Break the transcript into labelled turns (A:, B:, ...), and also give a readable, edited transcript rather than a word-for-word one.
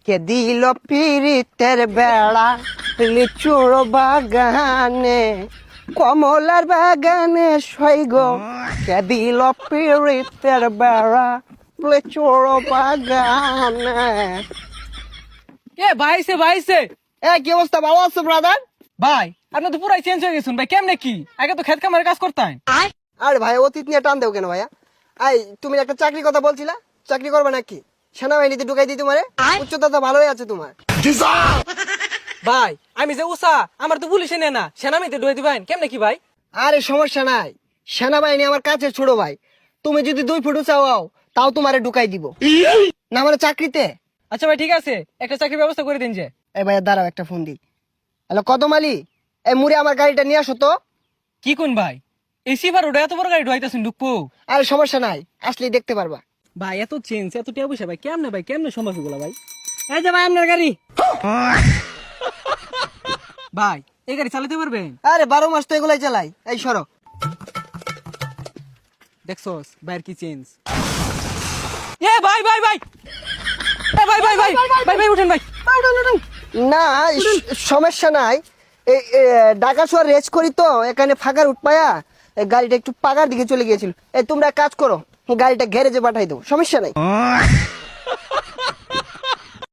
A: কে দিল পিরিতের বেড়া লিচুর বাগানে কমলার বাগানে সৈগ কে দিল পিরিতের বেড়া লিচুর বাগানে।
B: এ ভাইছে ভাইছে
A: কি অবস্থা, ভালো আছো ব্রাদার?
B: ভাই আপনি তো পুরাই চেঞ্জ হয়ে গেছেন ভাই, কেমনে কি? আগে তো খেত খামারে কাজ করতেন।
A: আরে ভাই অতীত নিয়ে টান দেও কেন ভাইয়া? তুমি একটা চাকরির কথা বলছিলা, চাকরি করবে নাকি? সেনাবাহিনীতে ঢুকাই দিই তোমারে? উচ্চতা তো ভালোই আছে তোমার।
B: ভাই আমি যে উষা, আমার তো পুলিশে নেয় না, সেনামিতে ঢুয়ে দিবেন কেমনে কি ভাই?
A: আরে সমস্যা নাই, সেনাবাহিনী আমার কাছে ছোট ভাই। তুমি যদি 2 ফুট চাও তাও তোমারে ঢুকাই দিব না মানে চাকরিতে।
B: আচ্ছা ভাই ঠিক আছে, একটা চাকরির ব্যবস্থা করে দিন যে।
A: এই ভাইয়া দাঁড়াও, একটা ফোন দিই। হ্যালো কদম আলী, এই মুড়ে আমার গাড়িটা নিয়ে আসো তো।
B: কি কোন ভাই, এই সিফার ওটা এত বড় গাড়ি ঢুয়াইতেছেন ঢুকবো?
A: আরে সমস্যা নাই, আসলেই দেখতে পারবা।
B: ভাই এত চেঞ্জ এত টিয়া পয়সা ভাই কেমনে সম্ভব এগুলা ভাই? এই যে ভাই আপনার গাড়ি। ভাই এই গাড়ি চালাতে পারবেন?
A: আরে 12 মাস তো এগুলাই চালাই। এই সরো।
B: দেখছস ভাইয়ের কি চেঞ্জ। এ ভাই ভাই ভাই এ ভাই ভাই ভাই ভাই ভাই উঠেন ভাই।
A: না সমস্যা নাই, ঢাকা শহর রেস করি তো এখানে ফাঁকার উঠপায়া গাড়িটা একটু পাকার দিকে চলে গিয়েছিল। তোমরা কাজ করো, গাড়িটা গ্যারেজে পাঠাই দেবো, সমস্যা নাই।